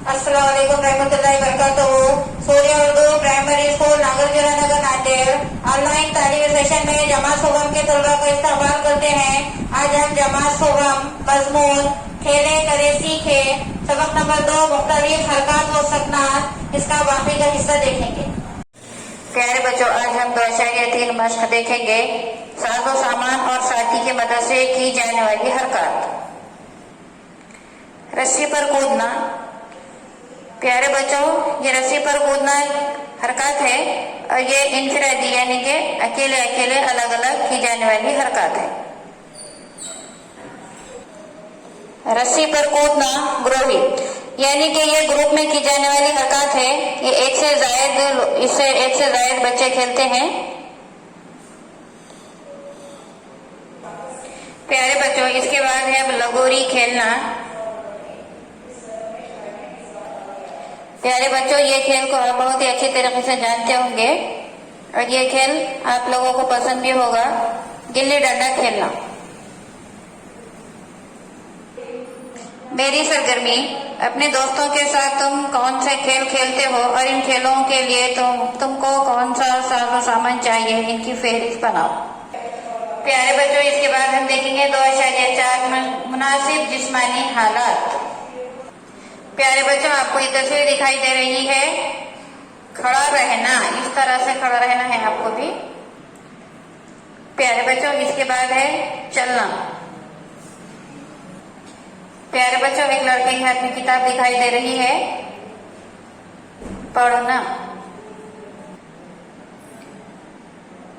अस्सलाम वालेकुम रहमतुल्लाहि वबरकातुहू। सूर्य उर्दू प्राइमरी स्कूल नागरजुना नगर नांदेड़ ऑनलाइन तालीमी सेशन में जमात सुगम के तलबा को इस्तेमाल करते हैं। आज हम जमात सुगम मजमून खेले करे सीखे सबक नंबर 2 मुख्तलिफ हरकत व सकनात इसका बाकी का हिस्सा देखेंगे। प्यारे बच्चों, आज हम 2.3 मश्क देखेंगे। साजो सामान और साथी की मदद से की जाने वाली हरकत। रस्सी पर कूदना। प्यारे बच्चों, ये रस्सी पर कूदना हरकत है और ये इनफिरादी यानी कि अकेले अकेले अलग अलग की जाने वाली हरकत है। रस्सी पर कूदना ग्रोही यानी कि ये ग्रुप में की जाने वाली हरकत है। ये इससे एक से ज्यादा बच्चे खेलते हैं। प्यारे बच्चों, इसके बाद है अब लगोरी खेलना। प्यारे बच्चों, ये खेल को आप बहुत ही अच्छी तरीके से जानते होंगे और ये खेल आप लोगों को पसंद भी होगा। गिल्ली डंडा खेलना। मेरी सरगर्मी। अपने दोस्तों के साथ तुम कौन से खेल खेलते हो और इन खेलों के लिए तुमको कौन सा साजो सामान चाहिए, इनकी फहरिस्त बनाओ। प्यारे बच्चों, इसके बाद हम देखेंगे 2.4 मुनासिब जिस्मानी हालात। प्यारे बच्चों, आपको ये तस्वीर दिखाई दे रही है। खड़ा रहना, इस तरह से खड़ा रहना है आपको भी। प्यारे बच्चों, इसके बाद है चलना। प्यारे बच्चों, एक लड़के के हाथ में किताब दिखाई दे रही है। पढ़ना।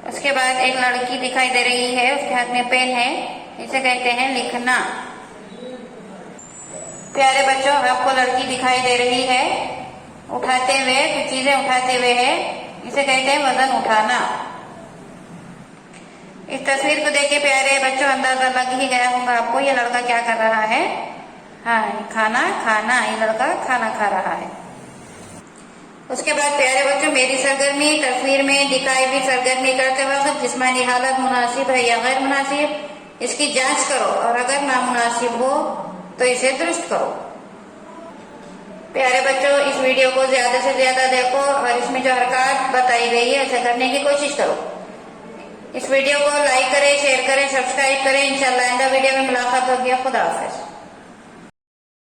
उसके बाद एक लड़की दिखाई दे रही है, उसके हाथ में पेन है, इसे कहते हैं लिखना। प्यारे बच्चों, आपको लड़की दिखाई दे रही है उठाते हुए, कुछ चीजें उठाते हुए है, इसे कहते हैं वजन उठाना। इस तस्वीर को देख के प्यारे बच्चों अंदाजा लग ही गया होगा आपको ये लड़का क्या कर रहा है। हाँ, खाना खाना, ये लड़का खाना खा रहा है। उसके बाद प्यारे बच्चों, मेरी सरगर्मी। तस्वीर में दिखाई हुई सरगर्मी करते वक्त जिस्मानी हालत मुनासिब है या गैर मुनासिब, इसकी जांच करो और अगर नामुनासिब हो तो इसे दुरुस्त करो। प्यारे बच्चों, इस वीडियो को ज्यादा से ज्यादा देखो और इसमें जो हरकत बताई गई है उसे करने की कोशिश करो। इस वीडियो को लाइक करें, शेयर करें, सब्सक्राइब करें। इंशाल्लाह आइंदा वीडियो में मुलाकात होगी। खुदा हाफिज।